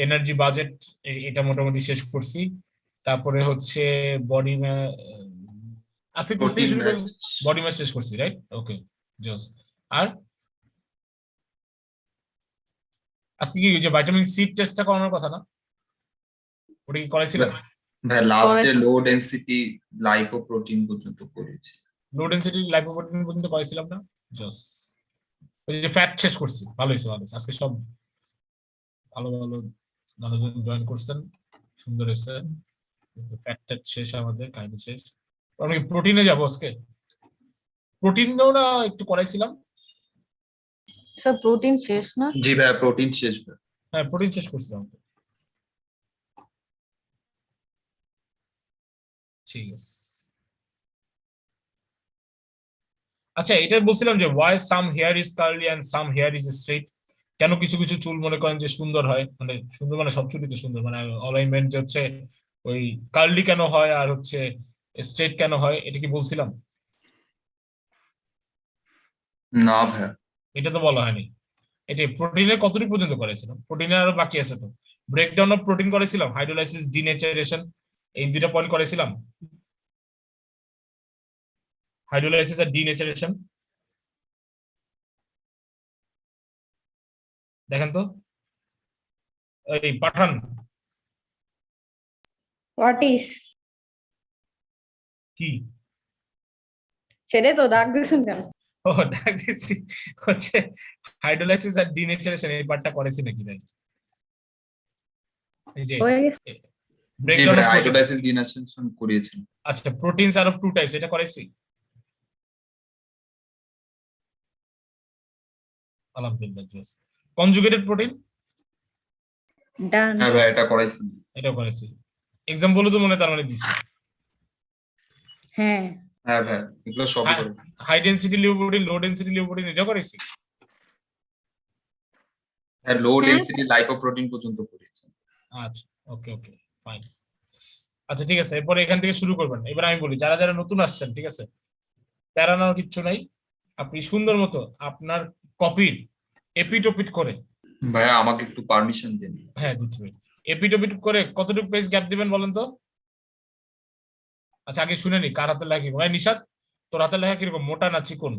Energy budget, এটা মোটামুটি শেষ করছি। তারপরে হচ্ছে বডি আজকে কোন থেকে প্রোটিন শুরু ম্যাচ। করবো? বডি ম্যাচ শেষ করছি, রাইট? ওকে, জোস। আর আজকে কি ওই যে ভাইটামিন সি টেস্টটা করানোর কথা না? ওটা কি করাইছিলাম? ভাই লাস্টে লো ডেনসিটি লাইপোপ্রোটিন পর্যন্ত করেছি। লো ডেনসিটি লাইপোপ্রোটিন পর্যন্ত করাইছিলাম না? জোস। ওই যে ফ্যাট শেষ করছি, ভালো হয়েছে ভালো হয়েছে। আজকে সব ভালো ভালো মানুষজন জয়েন করছেন, সুন্দর হয়েছে। ফ্যাট ট্যাট শেষ, আমাদের কাহিনী শেষ। আমি প্রোটিনে যাবো আজকে। প্রোটিনও না একটু করাইছিলাম। সব প্রোটিন শেষ না? জি ভাই প্রোটিন শেষ ভাই। হ্যাঁ, প্রোটিন শেষ করছিলাম তো। ঠিক আছে। আচ্ছা, এটা বলছিলাম যে why some hair is curly and some hair is straight. কেন কিছু কিছু চুল মনে করেন যে সুন্দর হয়, মানে সুন্দর মানে সব চুলই তো সুন্দর, মানে অলাইনমেন্ট যে হচ্ছে ওই কার্লি কেন হয় আর হচ্ছে স্ট্রেট কেন হয়, এটা কি বলছিলাম? না ভাই। এটা তো বলা হয়নি। এটা প্রোটিনের কতটুকু পর্যন্ত করেছিলাম? প্রোটিনের আরো বাকি আছে তো। ব্রেকডাউন অফ প্রোটিন করেছিলাম, হাইড্রোলাইসিস, ডিনেচারেশন, এই দুইটা পয়েন্ট করেছিলাম। হাইড্রোলাইসিস আর ডিনেচারেশন দেখেন তো, এই পাঠান। What is? কি? ছেড়ে তো ডাক দিয়েছেন কেন? ও ডাক দিচ্ছি, হচ্ছে হাইড্রোলাইসিস আর ডিনেচারেশন এই পার্টটা করেছি নাকি ভাই? এই যে হয়ে গেছে। জি ব্রেকডাউন ভাই অফ প্রোটিন। হাইড্রোলাইসিস ডিনারেশন করিয়েছেন। আচ্ছা, proteins are of two types, এটা করেছি। আলহামদুলিল্লাহ, জোস। Conjugated protein, done. হ্যাঁ ভাই এটা করাইছেন। এটাও করেছি। এক্সাম্পল তো মনে তার মানে দিচ্ছি। হ্যাঁ। হ্যাঁ ভাই এগুলো সবই করেছেন। হাই ডেনসিটি লিউকোপ্রোটিন, লো ডেনসিটি লিউকোপ্রোটিন, এটা করেছি। হ্যাঁ লো হ্যাঁ। ডেনসিটি লাইপোপ্রোটিন পর্যন্ত করিয়েছেন। আচ্ছা, ওকে ওকে, ফাইন। আচ্ছা ঠিক আছে, এরপরে এখান থেকে শুরু করবেন। এবার আমি বলি, যারা যারা নতুন আসছেন, ঠিক আছে, প্যারানোর কিচ্ছু নাই। আপনি সুন্দর মতো আপনার কপির এপিটোপিট করে, ভাইয়া আমাকে একটু পারমিশন দিন। হ্যাঁ দিচ্ছি ভাই, এপিটোপিট করে কতটুকু পেজ গ্যাপ দিবেন বলেন তো? আচ্ছা আগে শুনে নি কার হাতের লেখা কিরকম। ভাই নিশাদ, তোর হাতের লেখা কিরকম, মোটা না চিকন?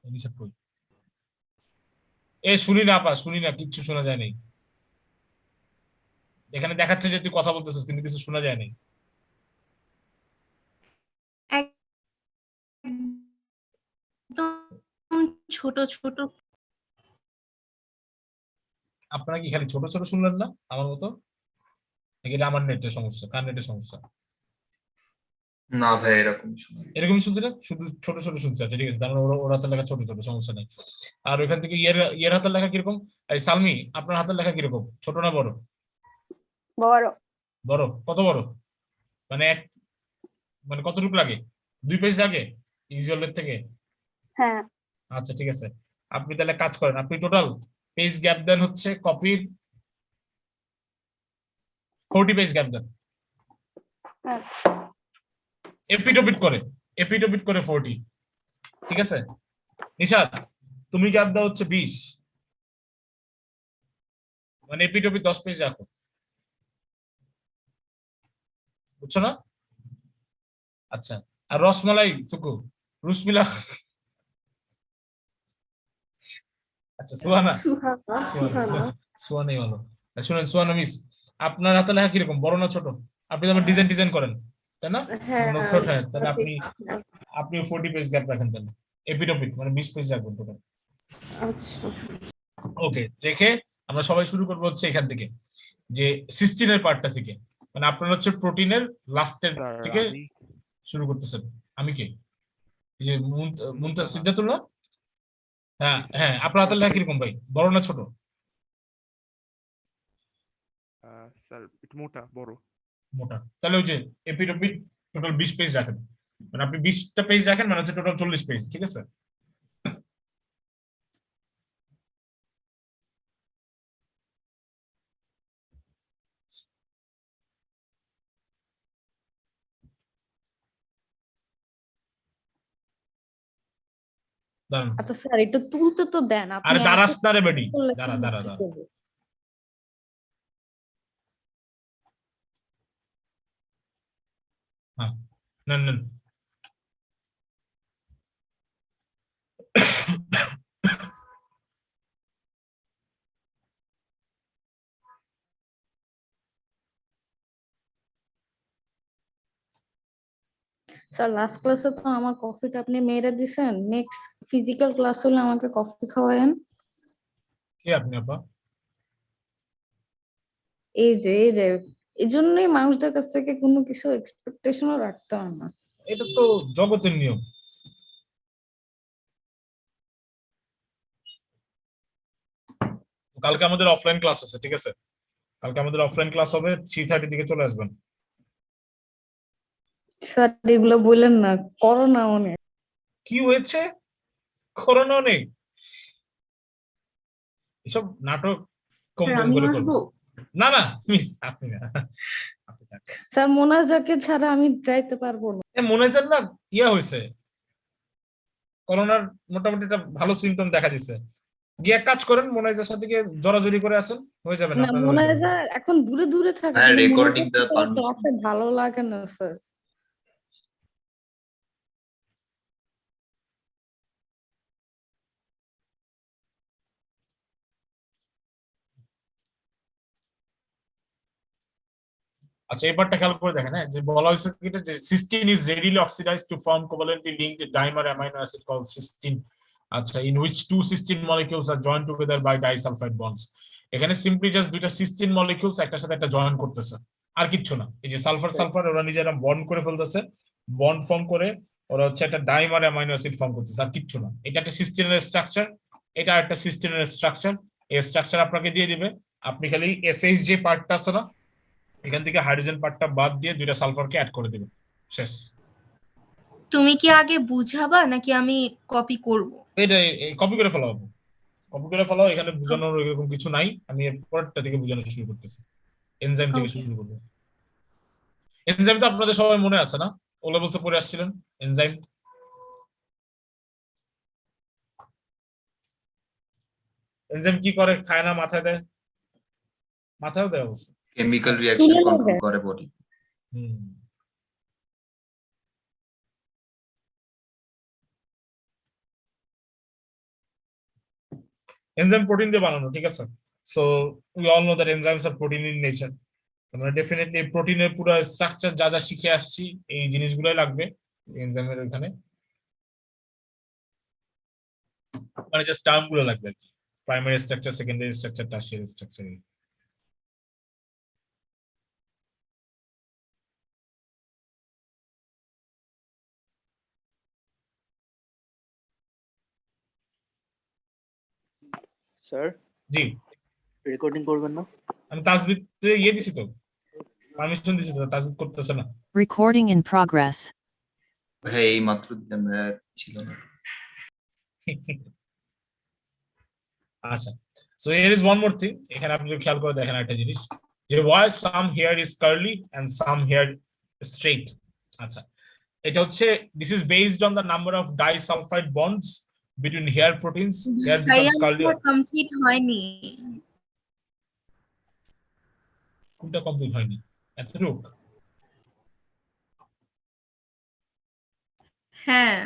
নিশাদ কই? এ শুনি না আপা, শুনি না, কিচ্ছু শোনা যায় নাই। এখানে দেখাচ্ছে যে তুই কথা বলতেছিস কিন্তু কিছু শোনা যায় নাই। একদম ছোট ছোট। আপনারা কি খালি ছোট ছোট শুনলেন না আমার মতো, নাকি এটা আমার নেটের সমস্যা, কার নেটের সমস্যা? না ভাই এরকম শোনা যাচ্ছে। এরকমই শুনছি না, শুধু ছোট ছোট শুনছি। আচ্ছা ঠিক আছে, তার মানে ওর হাতের লেখা ছোট ছোট, সমস্যা নেই। আর ওইখান থেকে ইয়ের ইয়ের হাতের লেখা কিরকম? এই সালমি, আপনার হাতের লেখা কিরকম, ছোট না বড়? বড়। বড়? কত বড়? মানে এক, মানে কতটুকু লাগে? 2 পেজ লাগে ইউজুয়ালের থেকে? হ্যাঁ। আচ্ছা ঠিক আছে, আপনি তাহলে কাজ করেন, আপনি টোটাল পেজ গ্যাপ দেন হচ্ছে কপির 40 পেজ গ্যাপ দেন, এপিটোপিট করে, এপিটোপিট করে 40। ঠিক আছে নিশাদ, তুমি গ্যাপ দাও হচ্ছে 20, মানে এপিটোপিট 10 পেজ রাখো, বুঝছো না? আচ্ছা, আর রসমালাই সুকু, রুসমিলা, আচ্ছা সুহানা, সুহানা। সুহানা সুহানা। সুহানা, সুহানাই ভালো। শুনেন সুহানা মিস, আপনার হাতে লেখা কিরকম, বড় না ছোট? আপনি তো ডিজাইন ডিজাইন করেন, তাই না? হ্যাঁ। নোট টোট, হ্যাঁ, তাহলে আপনি আপনি 40 পেজ গ্যাপ রাখেন তাহলে, এপিটোপিট মানে 20 পেজ রাখবেন টোটাল। আচ্ছা। ওকে, রেখে আমরা সবাই শুরু করবো হচ্ছে এখান থেকে, যে সিস্টিনের পার্টটা থেকে, মানে আপনার হচ্ছে প্রোটিনের লাস্টের স্যার থেকে আমি শুরু করতেছেন। আমি কে? এই যে মুনতা মুনতাহা। সিদ্ধাতুল্লাহ। হ্যাঁ জি স্যার। হ্যাঁ, আপনার হাতের লেখা কিরকম ভাই, বড় না ছোট? স্যার একটু মোটা বড়। মোটা? তাহলে ওই যে এপিটোপিট টোটাল 20 পেজ রাখেন, মানে আপনি 20টা পেজ রাখেন, মানে হচ্ছে টোটাল 40 পেজ, ঠিক আছে? দাঁড়ান আচ্ছা স্যার একটু তুলতে তো দেন, আপনি আরে এত দাঁড়াস না রে বেডি করলে দাঁড়া আমি দাঁড়া কি দাঁড়া করবো? হ্যাঁ নেন নেন স্যার লাস্ট ক্লাসে তো আমার কফিটা আপনি মেরে দিছেন, নেক্সট ফিজিক্যাল ক্লাস হলে আমাকে কফি খাওয়ায়েন। কে আপনি আপা এই যে এই জন্যই মানুষদের কাছ থেকে কোনো কিছু এক্সপেকটেশনও রাখতে হয় না। এটা তো জগতের নিয়ম কালকে আমাদের অফলাইন ক্লাস আছে ঠিক আছে কালকে আমাদের অফলাইন ক্লাস হবে 3:30 দিকে চলে আসবেন স্যার এগুলো বললেন না, করোনা অনেক। কি হয়েছে করোনা নেই এসব নাটক কম স্যার কম আমি করে করবেন আসবো। না না মিস আপনি না আপনি থাক স্যার মোনাজাকে ছাড়া আমি যাইতে পারবো না। মনে হয় না ইয়া হয়েছে করোনার মোটামুটি একটা ভালো সিমটম দেখা দিচ্ছে গিয়ে এক কাজ করেন মোনাইজার সাথে গিয়ে জড়াজড়ি করে আসেন হয়ে যাবে না না আপনার হয়ে যাবে মোনাজা এখন দূরে দূরে থাকে, হ্যাঁ, কিন্তু recording মোনাজা দেওয়ার permission ক্লাসে ভালো লাগে না স্যার। আচ্ছা এই পার্টটা খেয়াল করে দেখেন হ্যাঁ যে বলা হয়েছে কি এটা যে cysteine is readily oxidised to form covalently linked dimer amino acid called cystine আচ্ছা in which two cysteine molecules are joined together by disulphide bonds এখানে সিম্পলি জাস্ট দুইটা সিস্টিন মলিকিউলস একটার সাথে একটা জয়েন করতেছে আর কিচ্ছু না এই যে সালফার সালফার ওরা নিজেরা বন্ড করে ফেলতেছে বন্ড ফর্ম করে ওরা হচ্ছে একটা ডাইমার অ্যামাইনো অ্যাসিড ফর্ম করতেছে আর কিচ্ছু না এটা একটা সিস্টিনের স্ট্রাকচার এটা একটা সিস্টিনের স্ট্রাকচার এই স্ট্রাকচার আপনাকে দিয়ে দিবে আপনি খালি এসএইচ যে পার্টটা আছে না এখান থেকে হাইড্রোজেন পার্টটা বাদ দিয়ে দুইটা সালফারকে অ্যাড করে দিবেন শেষ তুমি কি আগে বুঝাবা নাকি আমি কপি করব? এটা কপি করে ফেলা হবে কপি করে ফেলাও এখানে বোঝানোর এরকম কিছু নাই আমি এর পরেরটা থেকে বোঝানো শুরু করতেছি এনজাইম থেকে Okay. শুরু করবো এনজাইম তো আপনাদের সবাই মনে আছে না ও লেভেলসে পড়ে আসছিলেন এনজাইম এনজাইম কি করে খায় না মাথায় দেয় মাথায়ও দেয় অবশ্য কেমিক্যাল রিঅ্যাকশন তুলে কন্ট্রোল নেবে। করে বডি। হুম এনজাইম প্রোটিন দিয়ে বানানো ঠিক আছে so we all know that enzymes are protein in nature আমরা ডেফিনেটলি প্রোটিনের পুরো স্ট্রাকচার যা যা শিখে আসছি এই জিনিসগুলোই লাগবে এনজাইমের ওখানে মানে জাস্ট টার্ম গুলো লাগবে আর কি primary structure secondary structure tertiary structure sir ji recording করবেন না? আমি তাসবিদ ইয়ে দিছি তো পারমিশন দিছি তো তাসবিদ করতেছে না Recording in progress. হ্যাঁ এই মাত্র দিলাম, ছিল না। আচ্ছা so here is one more thing এখানে আপনি যদি খেয়াল করে দেখেন একটা জিনিস যে why some hair is curly and some hair straight আচ্ছা এটা হচ্ছে this is based on the number of disulphide bonds between hair proteins hair becomes curly complete হয়নি। কোনটা কমপ্লিট হয়নি এতটুক হ্যাঁ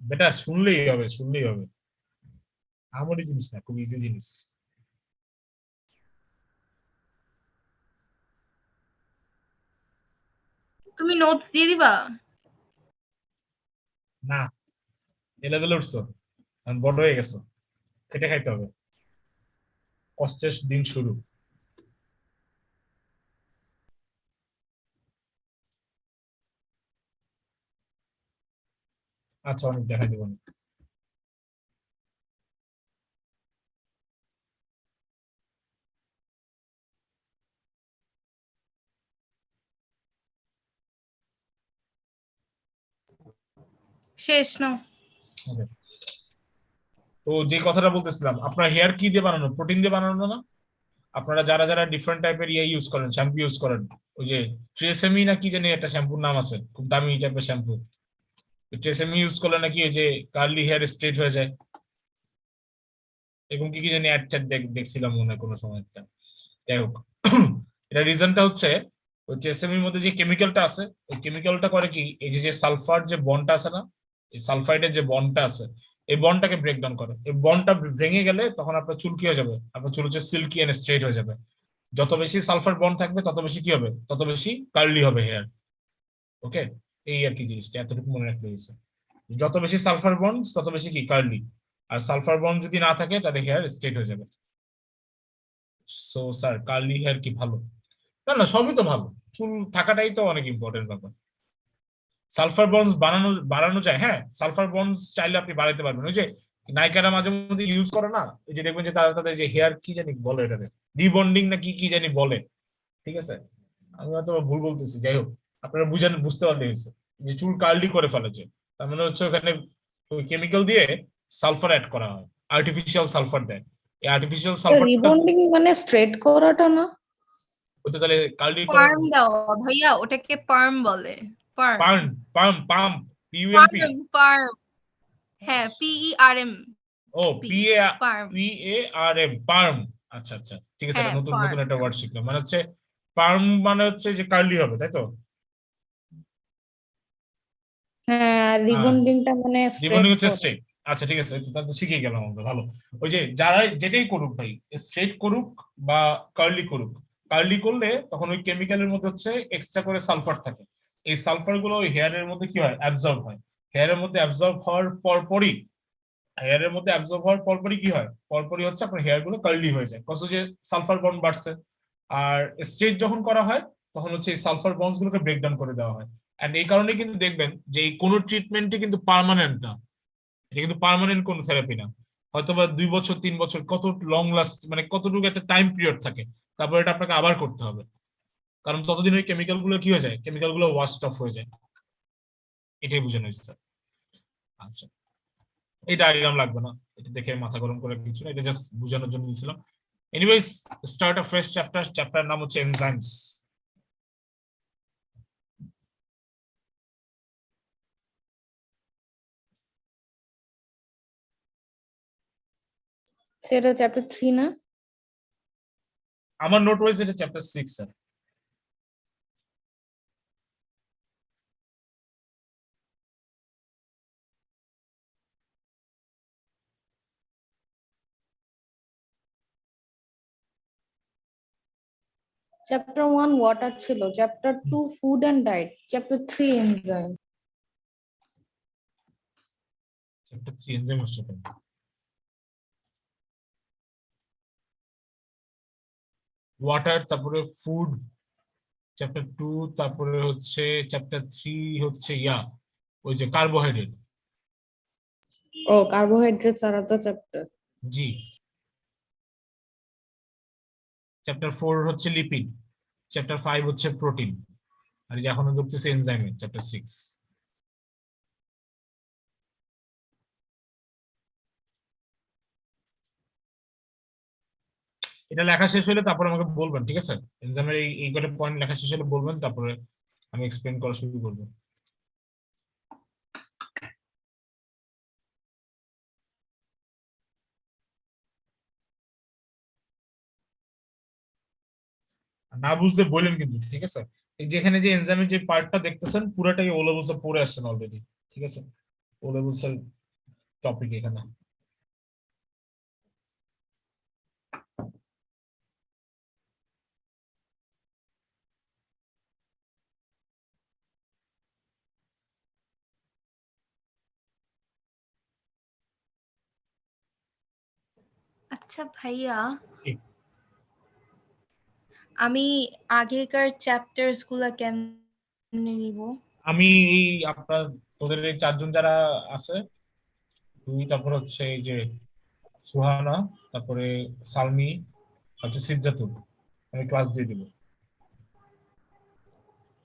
বেটা শুনলেই হবে আমারই জিনিস না খুব ইজি জিনিস তুমি নোটস দিয়ে দিবা? না এ লেভেলে উঠছো এখন বড় হয়ে গেছো খেটে খাইতে হবে কষ্টের দিন শুরু আচ্ছা অনেক দেখাই দেবো শেষ নাও। Okay. তো যে কথাটা বলতেছিলাম আপনার হেয়ার কি দিয়ে বানানো প্রোটিন দিয়ে বানানো না আপনারা যারা যারা ডিফারেন্ট টাইপের ইয়ে ইউজ করেন শ্যাম্পু ইউজ করেন ওই যে ট্রেসেমি না কি জানি একটা শ্যাম্পুর নাম আছে খুব দামি টাইপের শ্যাম্পু ট্রেসেমি ইউজ করলে নাকি ওই যে কার্লি হেয়ার স্ট্রেট হয়ে যায়, এরকম কি কি জানি অ্যাড ট্যাড দেখছিলাম মনে হয় কোনো সময় একটা। যাই হোক, এটা রিজনটা হচ্ছে ওই ট্রেসেমির মধ্যে যে কেমিক্যালটা আছে, ওই কেমিক্যালটা করে কি, এই যে যে সালফার যে বন্ডটা আছে না, এই সালফাইডের যে বন্ডটা আছে, এই বন্ডটাকে ব্রেকডাউন করে। এই বন্ডটা ভেঙে গেলে তখন আপনার চুল কি হয়ে যাবে, আপনার চুল হচ্ছে সিল্কি এন্ড স্ট্রেট হয়ে যাবে। যত বেশি সালফার বন্ড থাকবে তত বেশি কি হবে, তত বেশি কার্লি হবে হেয়ার। ওকে, এই আর কি জিনিসটা এতটুকু মনে রাখতে হয়েছে। যত বেশি সালফার বন্ড তত বেশি কি কার্লি, আর সালফার বন্ড যদি না থাকে তাহলে হেয়ার স্ট্রেট হয়ে যাবে। সো স্যার, কার্লি হেয়ার কি ভালো? না না, সবই তো ভালো, চুল থাকাটাই তো অনেক ইম্পর্টেন্ট ব্যাপার। সালফার বন্ডস বাড়ানো যায়, হ্যাঁ, সালফার বন্ডস চাইলে আপনি বাড়াতে পারবেন। ওই যে নায়িকারা মাঝে মধ্যে ইউজ করে না, এই যে দেখবেন যে তারা তাদের যে হেয়ার কি জানি বলে, এটাকে রিবন্ডিং না কি কি জানি বলে, ঠিক আছে, আমি হয়তো ভুল বলতেছি, যাই হোক, আপনারা বুঝতে পারলে হয়েছে, যে চুল কার্লি করে ফেলেছে, তার মানে হচ্ছে ওখানে ওই কেমিক্যাল দিয়ে সালফার অ্যাড করা হয়, আর্টিফিশিয়াল সালফার দেয়। এই আর্টিফিশিয়াল সালফারটা রিবন্ডিং মানে স্ট্রেট করাটা না? হতে তাহলে কার্লি করার পার্ম দেওয়া ভাইয়া, ওটাকে পার্ম বলে। পার্ম পার্ম পাম্প পাম্প পিইউএমপি। পার্ম পার্ম হ্যাঁ, PERM। ও P A perm. PARM perm. আচ্ছা আচ্ছা, ঠিক আছে, এটা হ্যাঁ, নতুন পার্ম। নতুন একটা ওয়ার্ড শিখলাম, মানে হচ্ছে পার্ম মানে হচ্ছে যে কার্লি হবে, তাই তো? হ্যাঁ, হ্যাঁ, রিবন্ডিংটা মানে স্ট্রেট রিবন্ডিং হচ্ছে করা। স্ট্রেট। আচ্ছা ঠিক আছে, এটা তো শিখে গেলাম আমরা, ভালো। ওই যে যারা যেটাই করুক ভাই, স্ট্রেট করুক বা কার্লি করুক, কার্লি করলে তখন ওই কেমিক্যালের মধ্যে হচ্ছে এক্সট্রা করে সালফার থাকে। এই সালফার গুলো ওই হেয়ারের মধ্যে কি হয়, অ্যাবজর্ব হয়। হেয়ারের মধ্যে অ্যাবজর্ব হওয়ার পরপরই হেয়ারের মধ্যে অ্যাবজর্ব হওয়ার পরপরই কি হয়, পরপরই হচ্ছে আপনার হেয়ার গুলো কার্লি হয়ে যায়, কত যে সালফার বন্ড বাড়ছে। আর স্ট্রেট যখন করা হয় তখন হচ্ছে এই সালফার বন্ডস গুলোকে ব্রেকডাউন করে দেওয়া হয়। এন্ড এই কারণে কিন্তু দেখবেন যে এই কোনো ট্রিটমেন্টই কিন্তু পার্মানেন্ট না, এটা কিন্তু পার্মানেন্ট কোনো থেরাপি না। হয়তোবা 2 বছর 3 বছর, কত লং লাস্ট, মানে কতটুকু একটা টাইম পিরিয়ড থাকে, তারপর এটা আপনাকে আবার করতে হবে, কারণ ততদিন ওই কেমিক্যাল গুলো কি হয়ে যায়, কেমিক্যাল গুলো ওয়াশড অফ হয়ে যায়। এটাই বোঝানো হচ্ছে। আচ্ছা, এই ডায়াগ্রাম লাগবে না, এটা দেখে মাথা গরম করে কিছু না, এটা জাস্ট বোঝানোর জন্য দিয়েছিলাম। Anyways, start a fresh chapter, chapter নাম হচ্ছে এনজাইমস। সেটা চ্যাপ্টার 3 না? আমার নোট ওয়াইজ এটা চ্যাপ্টার 6 স্যার। চ্যাপ্টার 1 ওয়াটার ছিল, chapter 2 food and diet, chapter 3 enzyme. Chapter 3 enzyme হচ্ছে কেন? ওয়াটার, তারপরে ফুড চ্যাপ্টার 2, তারপরে হচ্ছে চ্যাপ্টার 3 হচ্ছে ওই যে কার্বোহাইড্রেট। ও, কার্বোহাইড্রেটস আলাদা চ্যাপ্টার। জি। চ্যাপ্টার 4 হচ্ছে লিপিড, চ্যাপ্টার 5 হচ্ছে প্রোটিন, আর এই যে এখনো ঢুকতেছে এনজাইমে, চ্যাপ্টার 6। এটা লেখা শেষ হলে তারপর আমাকে বলবেন, ঠিক আছে? এনজাইমের এই কটা পয়েন্ট লেখা শেষ হলে বলবেন, তারপরে আমি এক্সপ্লেন করা শুরু করবো। না বুঝলে বললেন কিন্তু, ঠিক আছে? এই যেখানে যে এনজাইমের যে পার্টটা দেখতেছেন পুরোটাই ও লেভেলস পড়ে আসছেন অলরেডি, ঠিক আছে? ও লেভেলস এর টপিক এখানে। আচ্ছা ভাইয়া, ঠিক। আমি আগেকার চ্যাপ্টার্স গুলা কেমনে নিব? আমি এই আপনার তোদের এই 4 জন যারা আছে, তুই, তারপর হচ্ছে এই যে সুহানা, তারপরে সালমি, হচ্ছে সিদ্ধাতুল, আমি ক্লাস দিয়ে দিব।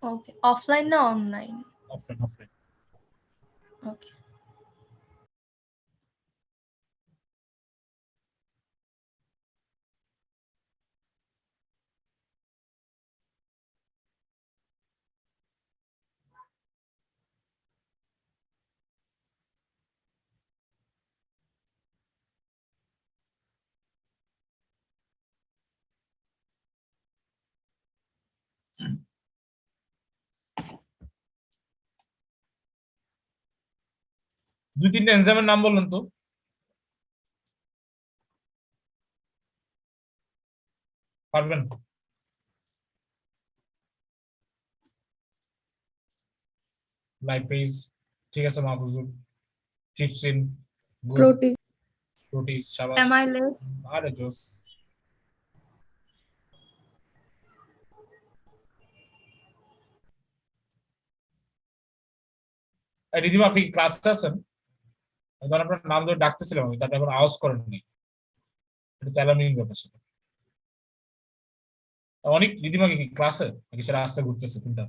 ওকে, অফলাইন না অনলাইন? Offline, offline. ওকে। 2-3টা এনজাইমের নাম বললেন তো। পারবেন? লাইপেজ, ঠিক আছে Mahfuzur. Trypsin, good. Protein. Protease, শাবাশ। অ্যামাইলেজ, আরে জোস। রিদিমা, আপনি ক্লাসে আছেন? ধর আপনার নাম ধরে ডাকতেছিলাম আমি, তারপরে এখন আওয়াজ করেননি, এটা চ্যালেঞ্জিং ব্যাপার সেটা। অনেক রিদিমা কি ক্লাসে নাকি সেটা রাস্তা ঘুরতেছে কোনটা?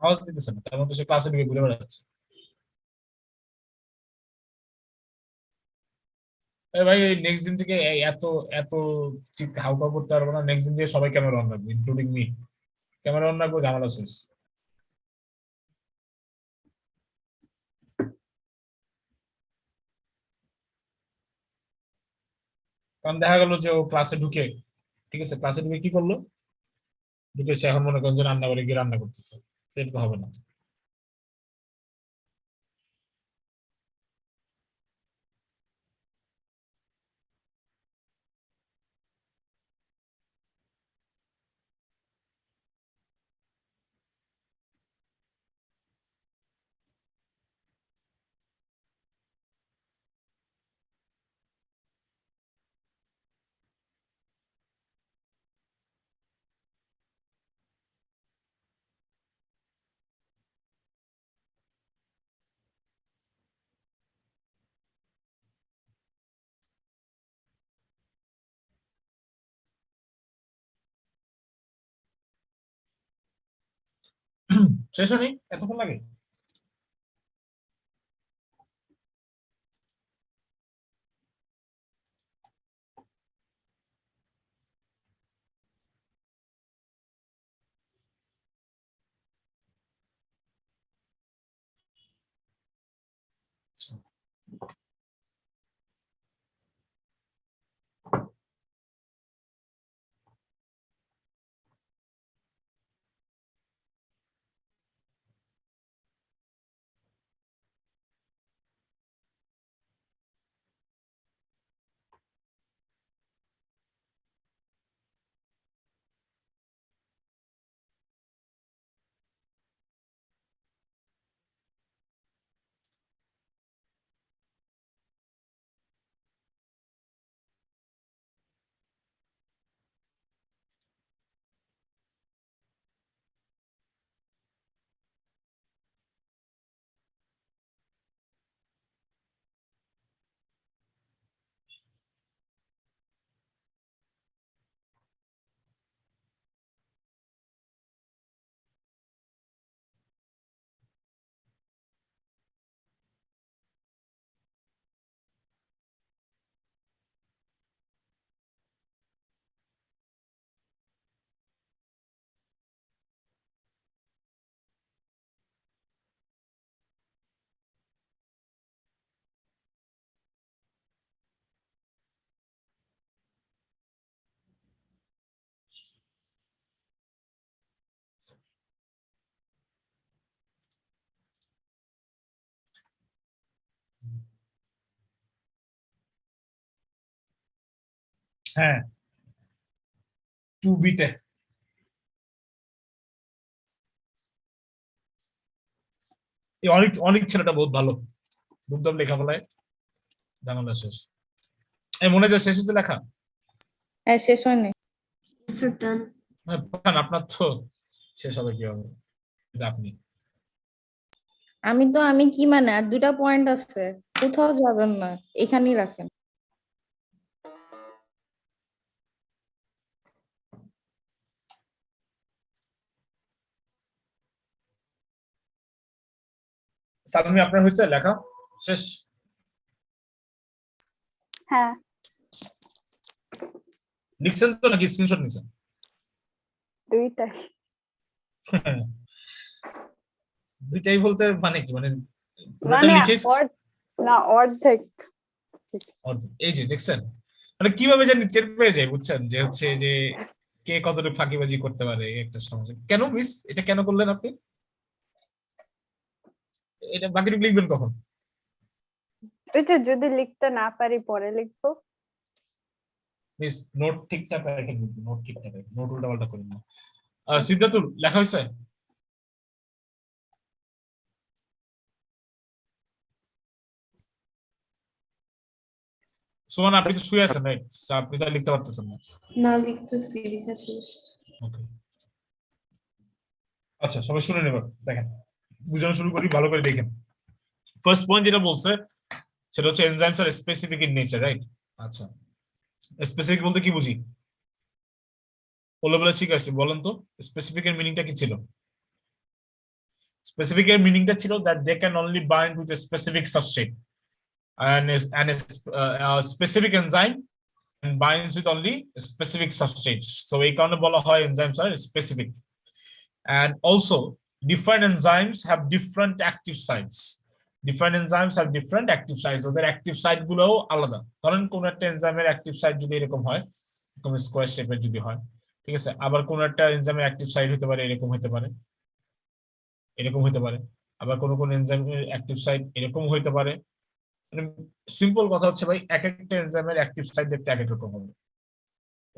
আওয়াজ দিতেছে না, তার মধ্যে সে ক্লাসে ঢুকে ঘুরে বেড়াচ্ছে। ভাই নেক্সট দিন থেকে এত এত হাউকাউ করতে পারবো না। নেক্সট দিন থেকে সবাই ক্যামেরা অন রাখবে, ইনক্লুডিং মি। ক্যামেরা অন রাখবো, ঝামেলা শেষ। কারণ দেখা গেল যে ও ক্লাসে ঢুকে, ঠিক আছে, ক্লাসে ঢুকে কি করলো, ঢুকে সে এখন মনে করেন যে রান্না করে গিয়ে রান্না করতেছে, সেটা তো হবে না। শেষ হয়নি, এতক্ষণ লাগে? হ্যাঁ, 2B-তে। এই অনেক অনেক ছেলেটা বহুত ভালো, দুর্দম লেখাপড়ায়, ঝামেলা শেষ। এই মনে যা শেষ হচ্ছে লেখা? হ্যাঁ, শেষ হয়নি। হ্যাঁ, পাঠান, আপনার তো শেষ হবে কি হবে, এটা আপনি। আমি কি মানে, আর 2টা পয়েন্ট আছে, কোথাও যাবেন না, এখানেই রাখেন। সালমি, আপনার হয়েছে লেখা শেষ? হ্যাঁ, লিখছেন তো নাকি স্ক্রিনশট নিছেন? দুইটাই। দুইটাই বলতে মানে কি, মানে পুরোটা মানে লিখেছ? অর্ধেক। এই যে দেখছেন, মানে কিভাবে জানি টের পেয়ে যায়, বুঝছেন, যে হচ্ছে যে কে কতটুকু ফাঁকিবাজি করতে পারে, এই একটা সমস্যা। কেন মিস, এটা কেন করলেন আপনি? এটা বাকিটুকু লিখবেন কখন? ওই যে যদি লিখতে না পারি পরে লিখবো। প্লিজ নোট ঠিকঠাক রাখেন, নোট ঠিকঠাক রাখেন, নোট উল্টাপাল্টা করেন না। সিদ্ধাতুল লেখা হয়েছে? সোহান আপনি তো শুয়ে আছেন, রাইট? আপনি তো আর লিখতে পারতেছেন না। না লিখতেছি, লেখা শেষ। ওকে, আচ্ছা সবাই শুনে নেবেন, দেখেন বুঝানো শুরু করি, ভালো করে দেখেন। ফার্স্ট পয়েন্ট যেটা বলছে সেটা হচ্ছে enzymes are specific in nature, right? আচ্ছা, স্পেসিফিক বলতে কি বুঝি? বলে বলে শিখাচ্ছি, বলেন তো স্পেসিফিক এর মিনিংটা কি ছিল? স্পেসিফিক এর মিনিংটা ছিল that they can only bind with a specific substrate and a specific enzyme and binds with only specific substrates. So এই কারণে বলা হয় enzymes are specific. And also different enzymes have different active sites. Different enzymes have different active sites. ওদের active site গুলোও আলাদা। ধরেন কোন একটা এনজাইমের active site যদি এরকম হয়, এরকম স্কয়ার শেপের যদি হয়, ঠিক আছে, আবার কোন একটা এনজাইমের active site হতে পারে এরকম হতে পারে, এরকম হতে পারে, আবার কোন কোন এনজাইমের active site এরকম হতে পারে। মানে সিম্পল কথা হচ্ছে ভাই, এক একটা এনজাইমের অ্যাক্টিভ সাইট দেখতে এক এক রকম হবে।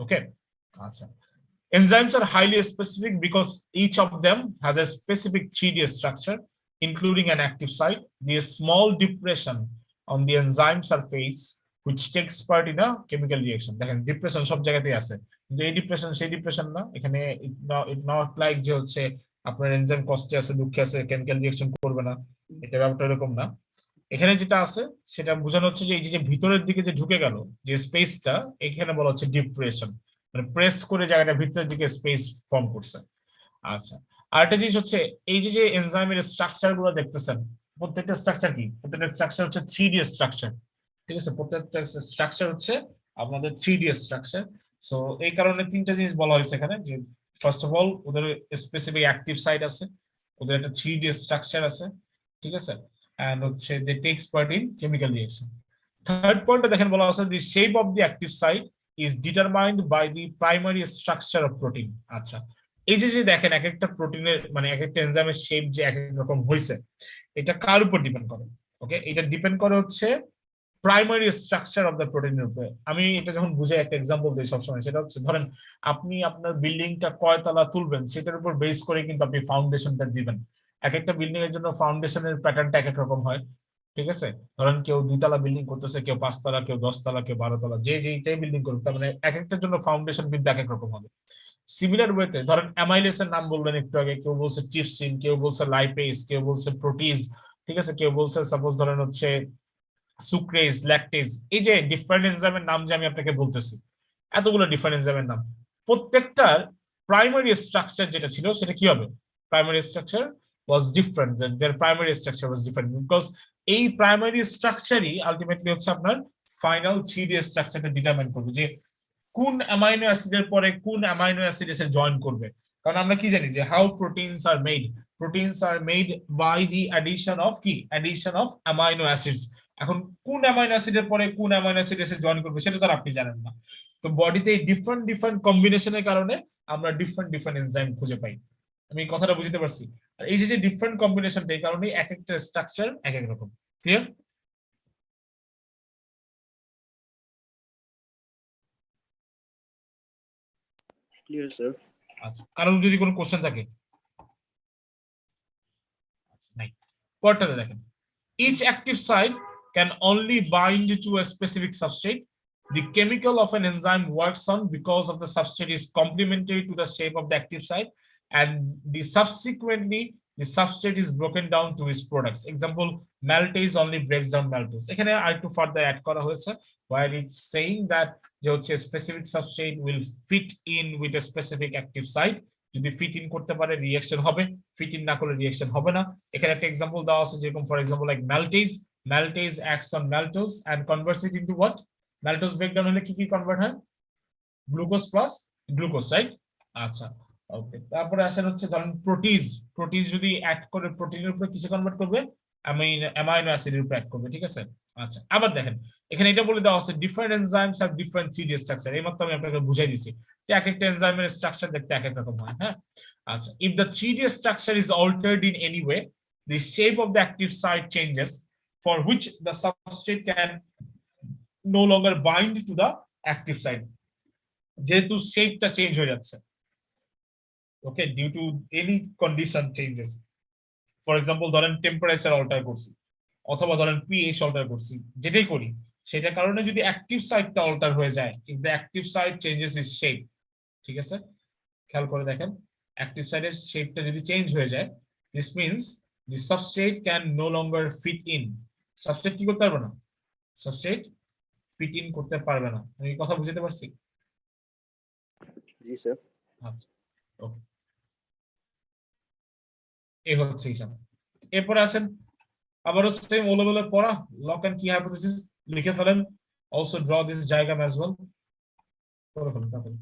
ওকে, আচ্ছা, enzymes are highly specific because each of them has a specific 3D structure including an active site. The small depression on the enzyme surface which takes part in a chemical reaction. দেখেন depression সব জায়গাতেই আছে, কিন্তু এই depression সেই depression না। এখানে it not like যে হচ্ছে আপনার এনজাইম কষ্টে আছে, দুঃখে আছে, কেমিক্যাল রিঅ্যাকশন করবে না, এটা ব্যাপারটা এরকম না। এখানে যেটা আছে সেটা বোঝানো হচ্ছে যে এই যে ভিতরের দিকে যে ঢুকে গেল যে স্পেসটা, এখানে বলা হচ্ছে ডিপ্রেশন, মানে প্রেস করে জায়গাটা ভিতরের দিকে স্পেস ফর্ম করছে। আচ্ছা, আরেকটা জিনিস হচ্ছে এই যে এনজাইমের স্ট্রাকচার গুলো দেখতেছেন, প্রত্যেকটা স্ট্রাকচার কি? প্রত্যেকটা স্ট্রাকচার হচ্ছে 3D স্ট্রাকচার, ঠিক আছে? প্রত্যেকটা স্ট্রাকচার হচ্ছে আমাদের 3D স্ট্রাকচার। সো এই কারণে তিনটা জিনিস বলা হয়েছে এখানে, যে ফার্স্ট অফ অল ওদের স্পেসিফিক অ্যাক্টিভ সাইট আছে, ওদের একটা 3D স্ট্রাকচার আছে, ঠিক আছে, and they takes part in chemical reaction. Third point দেখেন বলা আছে the shape of the active site is determined by the primary structure of protein. আচ্ছা, এই যে দেখেন এক একটা প্রোটিনের মানে এক একটা এনজাইমের শেপ যে এক এক রকম হয়েছে, এটা কার উপর ডিপেন্ড করে? ওকে, এটা ডিপেন্ড করে হচ্ছে প্রাইমারি স্ট্রাকচার অফ দ্য প্রোটিনের উপরে। আমি এটা যখন বুঝে একটা এক্সাম্পল দিই সবসময়, সেটা হচ্ছে ধরেন আপনি আপনার বিল্ডিংটা কয়তলা তুলবেন সেটার উপর বেস করে কিন্তু আপনি ফাউন্ডেশনটা দিবেন। এক একটা বিল্ডিং এর জন্য ফাউন্ডেশনের প্যাটার্নটা এক এক রকম হয়, ঠিক আছে? ধরেন কেউ 2 তলা বিল্ডিং করতেছে, কেউ 5 তলা, কেউ 10 তলা, কেউ 12 তলা, যে যেটাই বিল্ডিং করবে তার মানে এক একটার জন্য ফাউন্ডেশন কিন্তু এক এক রকম হবে। সিমিলার ওয়েতে ধরেন অ্যামাইলেস এর নাম বললেন একটু আগে, কেউ বলছে ট্রিপসিন, কেউ বলছে লাইপেজ, কেউ বলছে প্রোটিজ, ঠিক আছে, কেউ বলছে সাপোজ ধরেন হচ্ছে সুক্রেজ, ল্যাকটেজ। এই যে ডিফারেন্ট এনজাইমের নাম যে আমি আপনাকে বলতেছি, এতগুলো ডিফারেন্ট এনজাইমের নাম, প্রত্যেকটার প্রাইমারি স্ট্রাকচার যেটা ছিল সেটা কি হবে? Primary structure was different, their primary structure was different because এই প্রাইমারি স্ট্রাকচারই আলটিমেটলি হচ্ছে আপনার ফাইনাল 3D স্ট্রাকচারটা ডিটারমাইন করবে যে কোন অ্যামাইনো অ্যাসিডের পরে কোন অ্যামাইনো অ্যাসিড এসে জয়েন করবে। কারণ আমরা কি জানি যে how proteins are made by the addition of কি? Addition of amino acids. এখন কোন অ্যামাইনো অ্যাসিডের পরে কোন অ্যামাইনো অ্যাসিড এসে জয়েন করবে সেটা তো আপনি জানেন না। তো বডিতে ডিফারেন্ট কম্বিনেশনের কারণে আমরা ডিফারেন্ট এনজাইম খুঁজে পাই। আমি কথাটা বুঝতে পারছি? আর এই যে ডিফারেন্ট কম্বিনেশনটা, এই কারণেই এক একটা স্ট্রাকচার এক এক রকম। ক্লিয়ার? Clear sir. আচ্ছা, কারণ যদি কোনো কোশ্চেন থাকে? আচ্ছা, নাই। পরেরটাতে দেখেন, each active site can only bind to a specific substrate. The chemical of an enzyme works on because of the substrate is complementary to the shape of the active site, and the substrate is broken down to its products. Example, maltase only breaks down maltose. এখানে আরেকটু further add করা হয়েছে while it's saying that যে হচ্ছে specific substrate will fit in with a specific active site. যদি fit in করতে পারে reaction হবে, ফিট ইন না করলে রিঅ্যাকশন হবে না। এখানে একটা এক্সাম্পল দেওয়া আছে, যেরকম for example like maltase acts on maltose and converts it into what? maltose breakdown হলে কি কি কনভার্ট হয়? Glucose plus glucose, right? আচ্ছা, ওকে। তারপরে আসেন হচ্ছে ধরেন প্রোটিজ যদি অ্যাড করে প্রোটিনের উপরে কিসে কনভার্ট করবে? অ্যামাইনো অ্যাসিডের উপরে অ্যাড করবে, ঠিক আছে? আচ্ছা, আবার দেখেন এখানে এটা বলে দেওয়া আছে different enzymes have different 3D structure. এই মাত্র আমি আপনাকে বুঝাই দিছি যে এক একটা এনজাইমের স্ট্রাকচার দেখতে এক এক রকম হয়। হ্যাঁ, আচ্ছা, if the 3D structure is altered in any way, the shape of the active site changes for which the substrate can no longer bind to the active site. যেহেতু শেপটা চেঞ্জ হয়ে যাচ্ছে, okay, due to any condition changes. For example ধরেন temperature alter করছি, অথবা ধরেন pH alter করছি, যেটাই করি সেটার কারণে যদি অ্যাক্টিভ সাইটটা অল্টার হয়ে যায়, if the active site changes is shape, ঠিক আছে, খেয়াল করে দেখেন, অ্যাক্টিভ সাইটের শেপটা যদি চেঞ্জ হয়ে যায়, this means the substrate can no longer fit in. Substrate কি করতে পারবে না? সাবস্ট্রেট ফিট ইন করতে পারবে না। আমি এই কথা বুঝতে পারছি? জি স্যার। আচ্ছা, ওকে, এই হচ্ছে হিসাব। এরপরে আসেন আবারও সেম ওলেভেলে পড়া, লক এন্ড কি হাইপোথিসিস লিখে ফেলেন, also draw this diagram as well, করে ফেলেন তাড়াতাড়ি।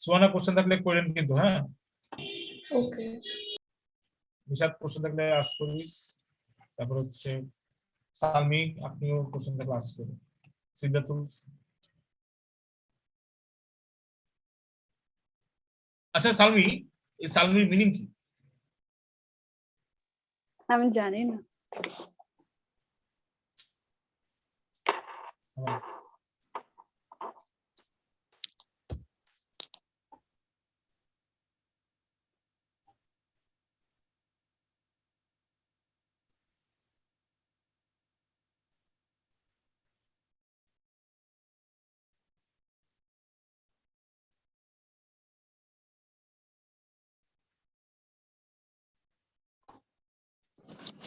সুহানা কোশ্চেন থাকলে করেন কিন্তু, হ্যাঁ। ওকে। নিশাদ কোশ্চেন থাকলে আস্ক করিস। তারপর হচ্ছে সালমি, আপনিও কোশ্চেন থাকলে আস্ক করুন। সিদ্ধাতুল, আচ্ছা সালমি, এই সালমির মিনিং কি? আমি জানি না।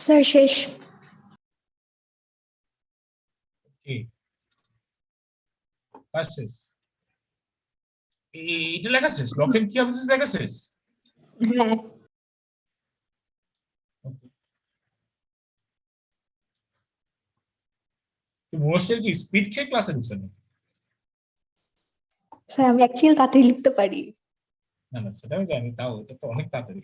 স্যার শেষ। কি কাজ শেষ? এটা লেখা শেষ? লক এন্ড কি হাইপোথিসিস লেখা শেষ? হ্যাঁ মোর্শের কি স্পিড খেয়ে ক্লাসে ঢুকছেন? স্যার আমি অ্যাকচুয়ালি তাড়াতাড়ি লিখতে পারি। না না, সেটা আমি জানি, তাও এটা তো অনেক তাড়াতাড়ি।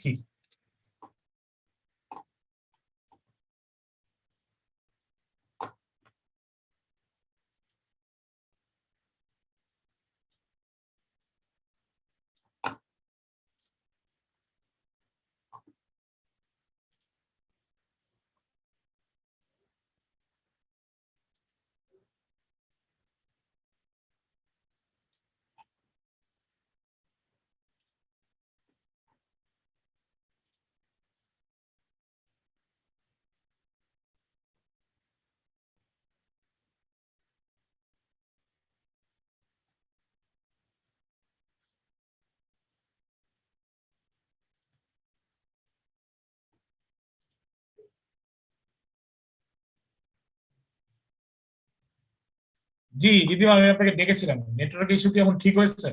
জি দিদিমা, আমি আপনাকে ডেকেছিলাম, নেটওয়ার্ক ইস্যু কি এখন ঠিক হয়েছে?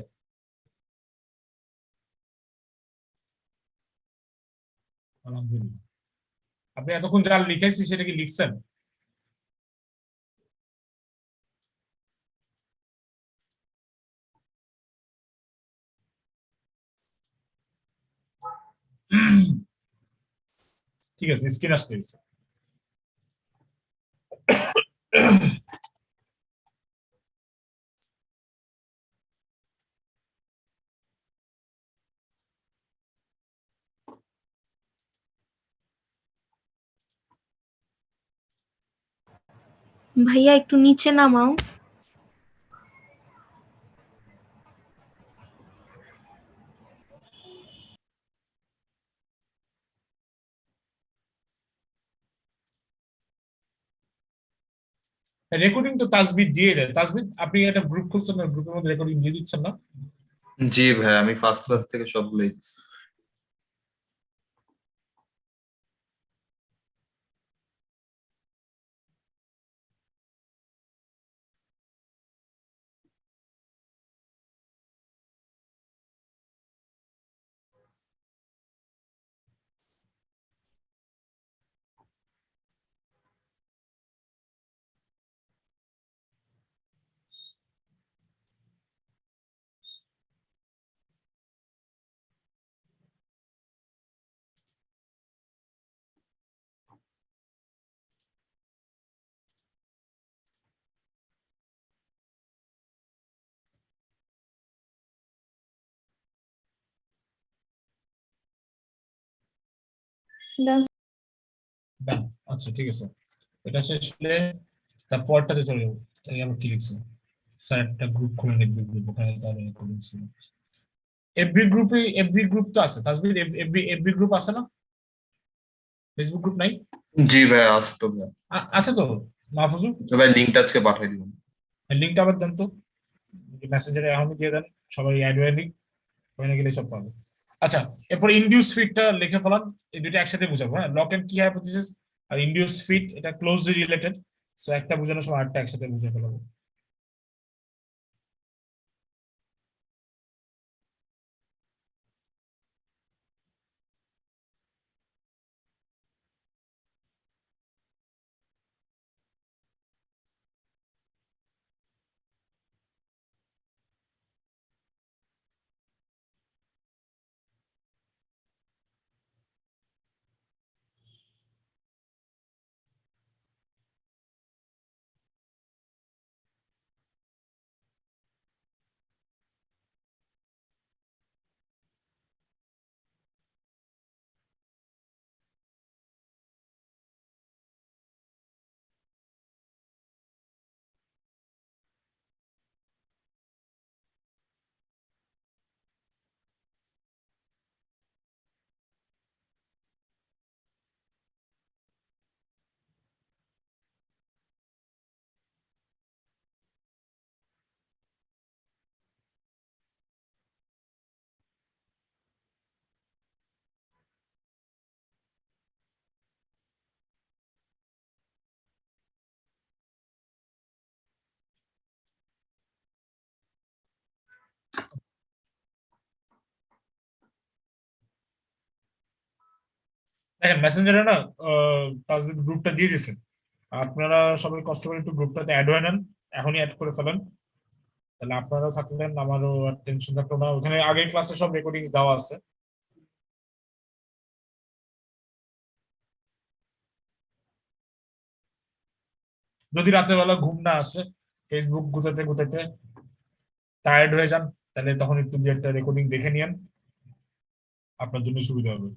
আলহামদুলিল্লাহ। আপনি এতক্ষণ যা লিখেছি সেটা কি লিখছেন? ঠিক আছে, স্ক্রিন আসতে হয়েছে। ভাইয়া একটু নিচে নামাও। রেকর্ডিং তো তাসবির দিয়ে দেয়। তাসবির, আপনি একটা গ্রুপ খুলছেন না, গ্রুপের মধ্যে রেকর্ডিং দিয়ে দিচ্ছেন না? জি ভাই, আমি ফার্স্ট ক্লাস থেকে সবগুলোই দিচ্ছি। Done. ডান, আচ্ছা ঠিক আছে। এটা শেষ হলে তারপরটাতে চলে যাবো। এই আমার কি লিখছে, স্যার একটা গ্রুপ খুলে নেবে, গ্রুপ ওখানে তাহলে রেকর্ডিং ছিল। এভরি গ্রুপ তো আছে তাসবির, এভরি গ্রুপ আছে না? ফেসবুক গ্রুপ নাই? জি ভাই, আসতো ভাই। আছে তো মাহফুজুর? তো ভাই লিঙ্কটা আজকে পাঠিয়ে দিবেন। লিঙ্কটা আবার দেন তো, মেসেঞ্জারে এখনই দিয়ে দেন, সবাই অ্যাড হয়ে নিক, ওখানে গেলে সব পাবে। আচ্ছা, এরপর ইনডিউস ফিটটা লিখে ফেলান, এই দুটো একসাথে বুঝাবো। হ্যাঁ, লক এন্ড কি হাইপোথিসিস আর ইনডিউস ফিট এটা ক্লোজলি রিলেটেড, সো একটা বোঝানোর সময় আরেকটা একসাথে বুঝে ফেলাবো। দেখেন মেসেঞ্জারে না তাসবিদ গ্রুপটা দিয়ে দিয়েছে, আপনারা সবাই কষ্ট করে একটু গ্রুপটাতে অ্যাড হয়ে নেন, এখনই অ্যাড করে ফেলেন, তাহলে আপনারাও থাকলেন, আমারও আর টেনশন থাকলো না। ওখানে আগের ক্লাসে সব রেকর্ডিং দেওয়া আছে। যদি রাতের বেলা ঘুম না আসে, ফেসবুক গুতাতে গুতাতে টায়ার্ড হয়ে যান, তাহলে তখন একটু দিয়ে একটা রেকর্ডিং দেখে নিয়েন, আপনার জন্য সুবিধা হবে।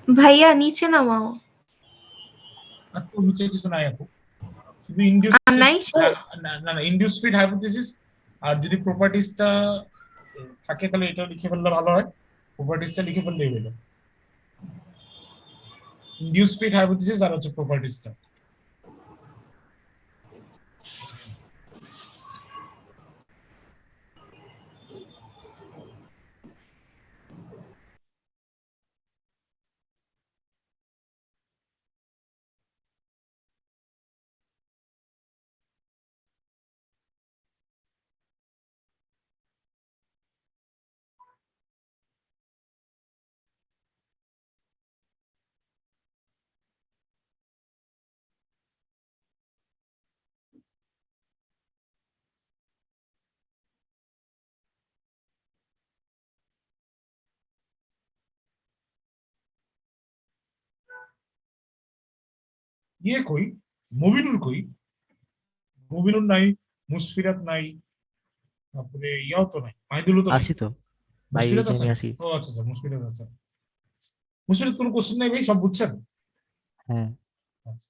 ভাইয়া নিচে নামাও। আর তো নিচে কিছু নাই আপু, শুধু ইনডিউস আর ফিট। নাই না না না, ইনডিউস ফিট হাইপোথিসিস, আর যদি প্রপার্টিজটা থাকে তাহলে এটা লিখে ফেললে ভালো হয়, প্রপার্টিজটা লিখে ফেললেই হলো। ইনডিউস ফিট হাইপোথিসিস আর হচ্ছে প্রপার্টিজটা। ইয়ে কই, মুবিনুর কই? মুবিনুর নাই, মুশফিরাত নাই, তারপরে ইয়াও তো নাই, মাহিদুলও তো নাই। আসি তো ভাই, এই মুশফিরাত যে আছে? আমি আসি। ও আচ্ছা আচ্ছা, মুশফিরাত আছে। মুশফিরাত কোনো কোশ্চেন নাই ভাই, সব বুঝছেন? হ্যাঁ আচ্ছা।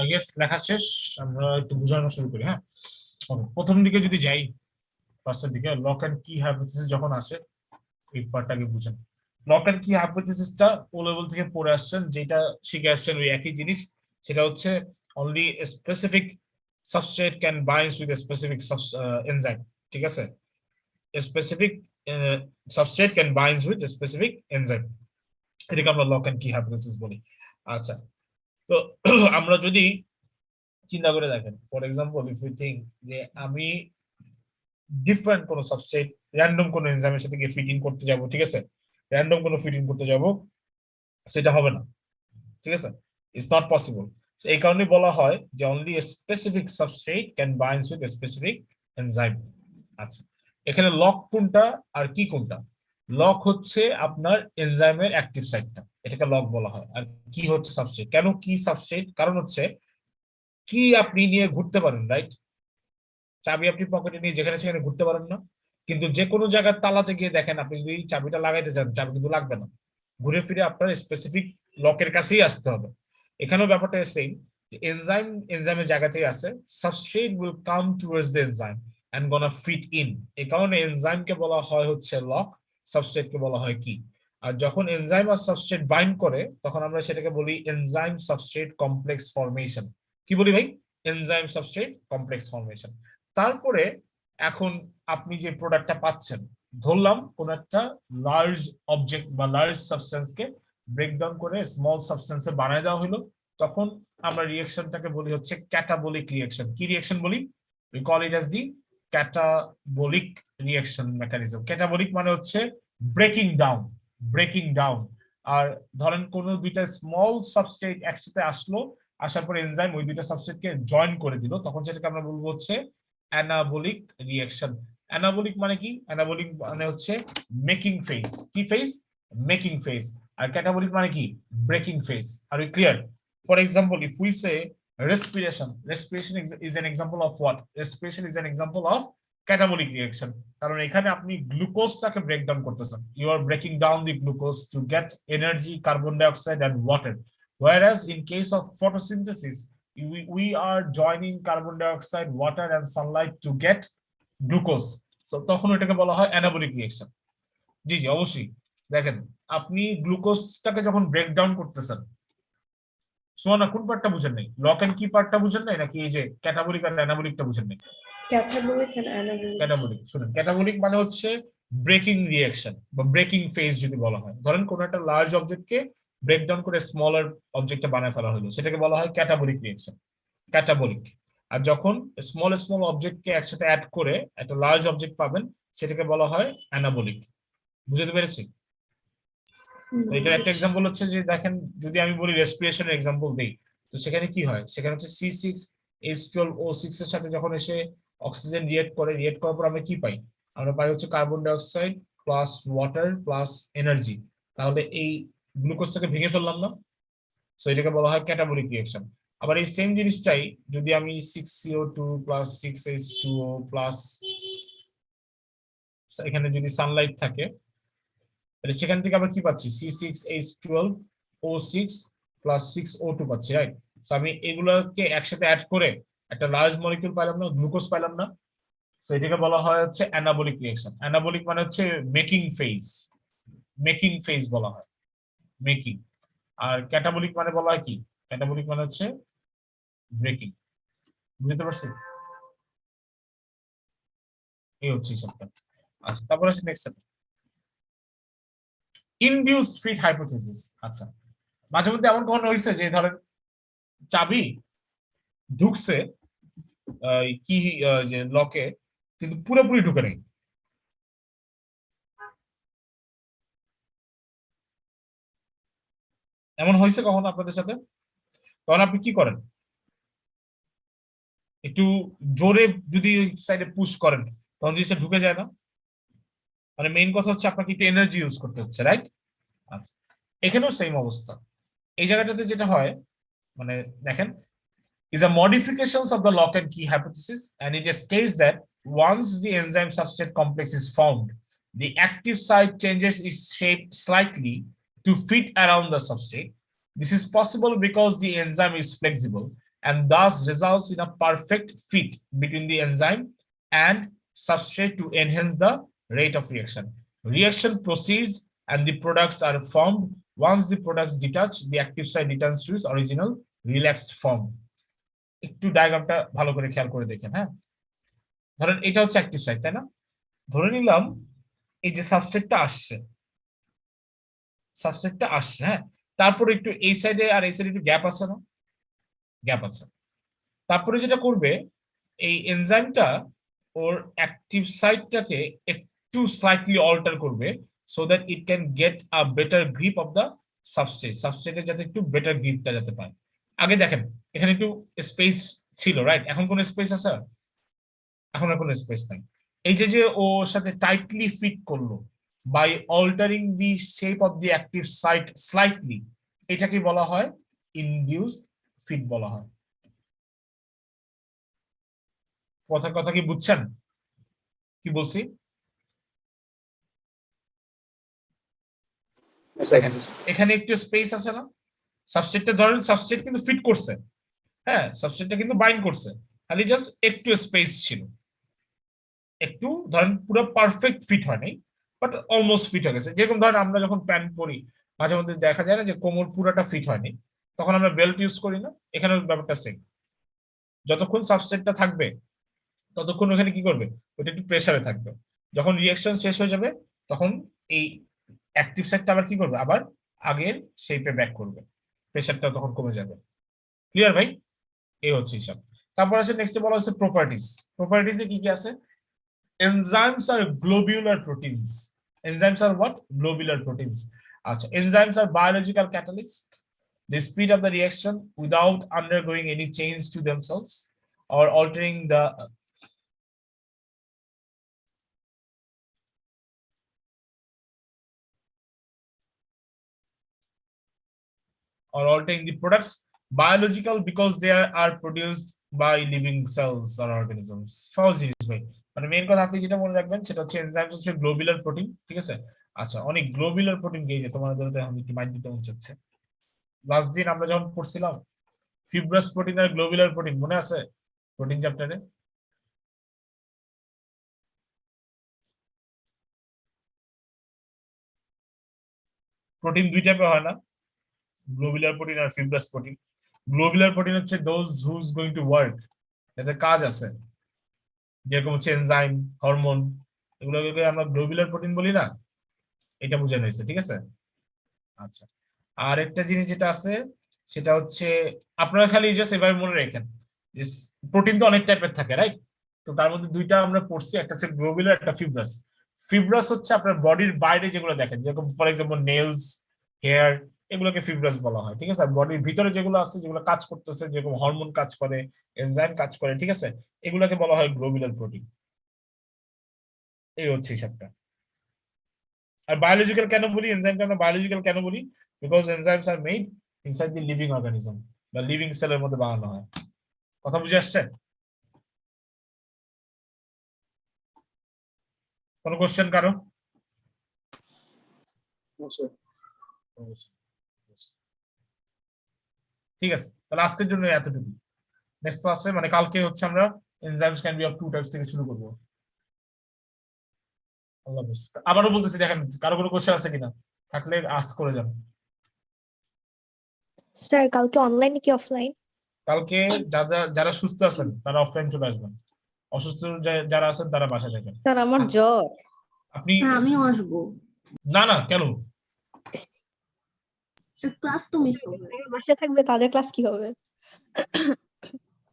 I guess লেখা শেষ, আমরা একটু বোঝানো শুরু করি। হ্যাঁ, Okay, প্রথম দিকে যদি যাই, ফার্স্টের দিকে লক এন্ড কি হাইপোথিসিস যখন আসে, এই পার্টটাকে বুঝেন। লক এন্ড কি হাইপোথিসিসটা ও লেভেল থেকে পড়ে আসছেন, যেটা শিখে আসছেন ওই একই জিনিস, সেটা হচ্ছে only specific substrate can bind with specific enzyme. ঠিক আছে, specific substrate can bind with specific enzyme, এটাকে আমরা লক এন্ড কি হাইপোথিসিস বলি। আচ্ছা, তো আমরা যদি চিন্তা করে দেখেন, for example if you think যে আমি ডিফারেন্ট কোনো সাবস্ট্রেট র্যান্ডম কোনো এনজাইমের সাথে গিয়ে ফিট ইন করতে যাব, ঠিক আছে, র্যান্ডম কোনো ফিট ইন করতে যাব, সেটা হবে না। ঠিক আছে, ইটস নট পসিবল। এই কারণে বলা হয় যে only specific substrate can bind with specific enzyme. আচ্ছা, এখানে লক কোনটা আর কি কোনটা? লক হচ্ছে আপনার এনজাইমের অ্যাক্টিভ সাইটটা, এটাকে লক বলা হয়। আর কি হচ্ছে সাবস্ট্রেট। কেন কি সাবস্ট্রেট? কারণ হচ্ছে কি আপনি নিয়ে ঘুরতে পারেন, রাইট? চাবি আপনি পকেটে নিয়ে যেখানে সেখানে ঘুরতে পারেন না, কিন্তু যে কোনো জায়গার তালাতে গিয়ে দেখেন, আপনি যদি চাবিটা লাগাইতে চান, চাবি কিন্তু লাগবে না, ঘুরে ফিরে আপনার স্পেসিফিক লকের কাছেই আসতে হবে। এখানেও ব্যাপারটা সেম, এনজাইম এনজাইমের জায়গাতেই আছে, substrate will come towards the enzyme and gonna fit in. এই কারণে এনজাইমকে বলা হয় হচ্ছে লক, সাবস্ট্রেটকে বলা হয় কি। আর যখন এনজাইম আর সাবস্ট্রেট বাইন্ড করে, তখন আমরা সেটাকে বলি এনজাইম সাবস্ট্রেট কমপ্লেক্স ফর্মেশন। কি বলি ভাই? Enzyme substrate complex formation. তারপরে এখন আপনি যে প্রোডাক্টটা পাচ্ছেন, ধরলাম কোন একটা লার্জ অবজেক্ট বা লার্জ সাবস্টেন্সকে ব্রেকডাউন করে স্মল সাবস্টেন্সে বানায় দেওয়া হলো, তখন আমরা রিঅ্যাকশনটাকে বলি হচ্ছে ক্যাটাবলিক রিঅ্যাকশন। কি রিঅ্যাকশন বলি? We call it as the catabolic reaction mechanism. Catabolic মানে হচ্ছে ব্রেকিং ডাউন, ব্রেকিং ডাউন। আর ধরেন কোন দুইটা স্মল সাবস্ট্রেট একসাথে আসলো, আসার পর এনজাইম ওই দুইটা সাবস্ট্রেটকে জয়েন করে দিল, তখন সেটাকে আমরা বলবো হচ্ছে অ্যানাবলিক রিঅ্যাকশন। অ্যানাবলিক মানে কি? অ্যানাবলিক মানে হচ্ছে মেকিং ফেজ। কি ফেজ? Making phase. আর ক্যাটাবলিক মানে কি? Breaking phase. Are we clear? For example, if we say respiration, respiration is an example of what? Respiration is an example of catabolic reaction, কারণ এখানে আপনি গ্লুকোজটাকে ব্রেক ডাউন করতেছেন, you are breaking down the glucose to get energy, carbon dioxide and water. whereas in case of photosynthesis, we are joining carbon dioxide, water and sunlight to get glucose, so তখন এটাকে বলা হয় anabolic reaction. জি জি অবশ্যই। দেখেন, আপনি গ্লুকোজটাকে যখন break down করতেছেন, সোনা কোন পার্টটা বুঝেন নাই? লক এন্ড কি পার্টটা বুঝেন নাই, নাকি এই যে ক্যাটাবলিক আর অ্যানাবলিকটা বুঝেন নাই? ক্যাটাবলিক শুনুন, ক্যাটাবলিক মানে হচ্ছে ব্রেকিং রিঅ্যাকশন বা ব্রেকিং ফেজ যদি বলা হয়। ধরেন কোন একটা লার্জ অবজেক্টকে ব্রেকডাউন করে স্মলার অবজেক্টে বানায় ফেলা হলো, সেটাকে বলা হয় ক্যাটাবলিক রিঅ্যাকশন, ক্যাটাবলিক। আর যখন স্মল স্মল অবজেক্টকে একসাথে অ্যাড করে একটা লার্জ অবজেক্ট পাবেন, সেটাকে বলা হয় অ্যানাবলিক। বুঝতে পেরেছি? এটার একটা এক্সাম্পল হচ্ছে যে দেখেন, যদি আমি বলি রেসপিরেশনের এক্সাম্পল দেই, তো সেখানে কি হয়? সেখানে হচ্ছে C6H12O6 এর সাথে যখন এসে অক্সিজেন রিয়েক্ট করে, রিয়েক্ট করার পর আমরা কি পাই? আমরা পাই হচ্ছে carbon dioxide plus water plus energy. তাহলে এই গ্লুকোজটাকে ভেঙে ফেললাম না? সো এটাকে বলা হয় ক্যাটাবলিক রিঅ্যাকশন। আবার এই সেম জিনিসটাই যদি আমি 6CO2 প্লাস 6H2O প্লাস এখানে যদি সানলাইট থাকে, তাহলে সেখান থেকে আমরা কি পাচ্ছি? C6H12O6 প্লাস 6O2 পাচ্ছি, রাইট? সো আমি এগুলোকে একসাথে অ্যাড করে একটা লার্জ মলিকিউল পাইলাম না, গ্লুকোজ পাইলাম না। সো এটাকে বলা হয় হচ্ছে অ্যানাবলিক রিঅ্যাকশন। অ্যানাবলিক মানে হচ্ছে মেকিং ফেজ, মেকিং ফেজ বলা হয়, মেকিং। আর ক্যাটাবলিক মানে বলা হয় কি, ক্যাটাবলিক মানে হচ্ছে ব্রেকিং। বুঝতে পারছি? এই হচ্ছে হিসাবটা। আচ্ছা, তারপর আছে next chapter, induced fit hypothesis. আচ্ছা, মাঝে মধ্যে এমন কখনো হয়েছে যে ধরেন চাবি ঢুকছে কি যে লকে, কিন্তু পুরোপুরি ঢুকে নেই। এমন হয়েছে কখনো আপনাদের সাথে? তখন আপনি কি করেন? একটু জোরে যদি সাইডে পুশ করেন তখন জিনিসটা ঢুকে যায় না? মানে মেইন কথা হচ্ছে আপনাকে একটু এনার্জি ইউজ করতে হচ্ছে, রাইট? আচ্ছা, এখানেও সেম অবস্থা। এই জায়গাটাতে যেটা হয়, মানে দেখেন, is a modifications of the lock and key hypothesis, and it states that once the enzyme substrate complex is formed, the active site changes its shape slightly to fit around the substrate. This is possible because the enzyme is flexible and thus results in a perfect fit between the enzyme and substrate to enhance the rate of reaction. Reaction proceeds and the products are formed. Once the products detach, the active site returns to its original relaxed form. একটু ডায়াগ্রামটা ভালো করে খেয়াল করে দেখেন। হ্যাঁ, ধরেন এটা হচ্ছে অ্যাক্টিভ সাইট, তাই না? ধরে নিলাম এই যে সাবস্ট্রেটটা আসছে, সাবস্ট্রেটটা আসছে, হ্যাঁ, তারপরে একটু এই সাইডে আর এই সাইডে একটু গ্যাপ আছে না, গ্যাপ আছে। তারপরে যেটা করবে, এই এনজাইমটা ওর অ্যাক্টিভ সাইটটাকে একটু স্লাইটলি অল্টার করবে so that it can get a better grip of the substrate, সাবস্ট্রেটের যাতে একটু বেটার গ্রিপটা যাতে পায়। আগে দেখেন এখানে একটু স্পেস ছিল, রাইট? এখন কোন স্পেস আছে? এখন আর কোনো স্পেস নাই। এই যে যে ওর সাথে টাইটলি ফিট করলো by altering the shape of the active site slightly, এটাকে বলা হয় ইনডিউসড ফিট বলা হয়। কথার কথা কি বুঝছেন কি বলছি? দেখেন এখানে একটু স্পেস আছে না, সাবস্ট্রেটটা ধরেন সাবস্ট্রেট কিন্তু ফিট করছে, হ্যাঁ, সাবস্ট্রেটটা কিন্তু বাইন্ড করছে, খালি জাস্ট একটু স্পেস ছিল, একটু ধরেন পুরো পারফেক্ট ফিট হয় নাই, বাট অলমোস্ট ফিট হয়ে গেছে। যেরকম ধরেন আমরা যখন প্যান্ট পরি মাঝে মধ্যে দেখা যায় না যে কোমর পুরোটা ফিট হয়নি, তখন আমরা বেল্ট ইউজ করি না? এখানে ব্যাপারটা সেম। যতক্ষণ সাবস্ট্রেটটা থাকবে ততক্ষণ ওখানে কি করবে, ওটা একটু প্রেসারে থাকবে। যখন রিঅ্যাকশন শেষ হয়ে যাবে তখন এই অ্যাক্টিভ সাইটটা আবার কি করবে, আবার আগের শেপে ব্যাক করবে, প্রেসারটা তখন কমে যাবে। ক্লিয়ার ভাই? এই হচ্ছে হিসাব। তারপর আছে নেক্সট বলা হচ্ছে প্রপার্টিজ। প্রপার্টিজে কি কি আছে? Enzymes are globular proteins. Enzymes are what? Globular proteins. Achha, enzymes are biological catalysts. They speed up the reaction without undergoing any change to themselves or altering the products. Biological because they are produced by living cells or organisms. সহজ জিনিস ভাই, মানে main কথা আপনি যেটা মনে রাখবেন সেটা হচ্ছে এনজাইমস হচ্ছে গ্লোবুলার প্রোটিন, ঠিক আছে? আচ্ছা, অনেক গ্লোবুলার প্রোটিন গিয়ে তোমাদের আমি একটু মাইন্ড দিতে মনে হচ্ছে। লাস্ট দিন আমরা যখন পড়ছিলাম ফিব্রাস প্রোটিন আর গ্লোবুলার প্রোটিন, মনে আছে প্রোটিন চ্যাপ্টারে? প্রোটিন দুই টাইপের হয় না, গ্লোবুলার প্রোটিন আর ফিব্রাস প্রোটিন। গ্লোবুলার প্রোটিন হচ্ছে those who's going to work, এতে কাজ আছে, যেরকম হচ্ছে এনজাইম, হরমোন, এগুলোকে আমরা গ্লোবুলার প্রোটিন বলি না? এটা বোঝানো হয়েছে, ঠিক আছে? আচ্ছা, আর একটা জিনিস যেটা আছে সেটা হচ্ছে আপনারা খালি জাস্ট এভাবে মনে রাখেন যে প্রোটিন তো অনেক টাইপের থাকে, রাইট? তো তার মধ্যে দুইটা আমরা পড়ছি, একটা হচ্ছে গ্লোবুলার, একটা ফিব্রাস। ফিব্রাস হচ্ছে আপনার বডির বাইরে যেগুলো দেখেন, যেরকম ফর এক্সাম্পল নেলস, হেয়ার, এগুলোকে ফিব্রাস বলা হয়, ঠিক আছে? আর বডির ভিতরে যেগুলো আছে, যেগুলো কাজ করতেছে, যেরকম হরমোন কাজ করে, এনজাইম কাজ করে, ঠিক আছে, এগুলোকে বলা হয় গ্লোবুলার প্রোটিন। এই হচ্ছে হিসাবটা। আর বায়োলজিক্যাল কেন বলি, এনজাইমকে আমরা বায়োলজিক্যাল কেন বলি? Because enzymes are made inside the living organism বা লিভিং সেলের মধ্যে বানানো হয়। কথা বুঝে আসছে? কোনো কোশ্চেন কারো? No, sir. ঠিক আছে, তাহলে আজকের জন্য এতটুকু। নেক্সট ক্লাসে মানে কালকে হচ্ছে আমরা enzymes can be of two types থেকে শুরু করবো। আল্লাহ হাফেজ। আবারও বলতেছি, দেখেন কারো কোনো কোশ্চেন আছে কিনা, থাকলে আস্ক করে যান। স্যার কালকে অনলাইন কি অফলাইন? কালকে যারা সুস্থ আছেন তারা অফলাইন চলে আসবেন, অসুস্থ যারা আছেন তারা বাসায় থাকবেন। স্যার আমার জ্বর। আপনি আমিও আসবো, না না কেন, ক্লাস তো মিস হবে। যারা বাসায় থাকবে তাদের ক্লাস কি হবে?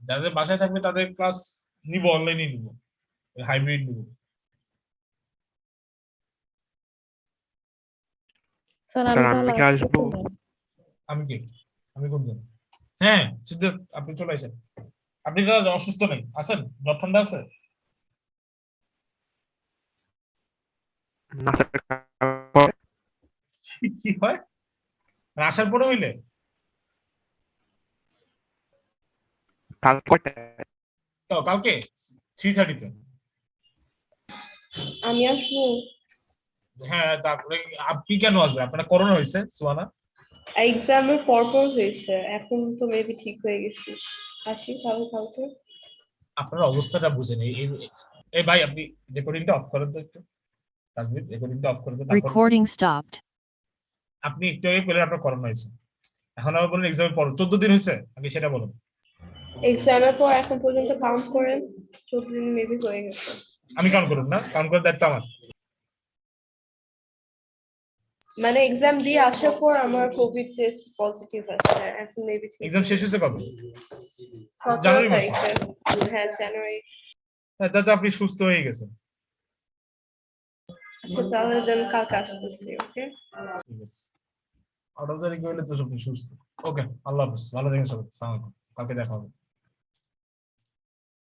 যাদের বাসায় থাকবে তাদের ক্লাস নিব, অনলাইনে নিব, হাইব্রিড নিব। স্যার স্যার, আমি আমি তাহলে কি আসবো? আসতেছি না। আমি কে, আমি কোনজন? হ্যাঁ সিদ্ধার্থ, আপনি চলে আসেন। আপনি তো অসুস্থ নেই, আছেন? জ্বর ঠান্ডা আছে? না স্যার, পরে কি হয় আর আসার পরে হইলে? কাল কয়টায়? তো কালকে 3:30-তে। আমি আসবো। হ্যাঁ, তারপরে আপনি কেন আসবেন? আপনার করোনা হয়েছে সুয়ানা? এক্সামের পরপর হয়েছে, এখন তো মেবি ঠিক হয়ে গেছি। আসি তাহলে কালকে। আপনার অবস্থাটা বুঝেন। এই ভাই আপনি রেকর্ডিংটা অফ করেন তো একটু, তাজমিদ রেকর্ডিংটা অফ করে তো। Recording stopped. আপনি একটু আগে বললেন আপনার করোনা হয়েছে, এখন আবার বলেন এক্সামের পর 14 দিন হয়েছে, আগে সেটা বলুন। এক্সামের পর এখন পর্যন্ত কাউন্ট করেন, 14 দিন মেবি হয়ে গেছে। আমি কাউন্ট করুন না, কাউন্ট করার দায়িত্ব আমার। মানে এক্সাম দিয়ে আসার পর আমার কোভিড টেস্ট পজিটিভ আছে, এখন মেবি এক্সাম শেষ হয়েছে কবে? 17 জানুয়ারি মাসে? তারিখে। হ্যাঁ, জানুয়ারি। হ্যাঁ, তাতে আপনি সুস্থ হয়ে গেছেন। আচ্ছা তাহলে দেন কালকে আসতেছি। ওকে, ঠিক আছে, আউট অফ দ্য রিকোয়ারমেন্ট তো সব সুস্থ। ওকে, আল্লাহ হাফেজ, ভালো থাকেন সবাই, আসসালামু আলাইকুম, কালকে দেখা হবে।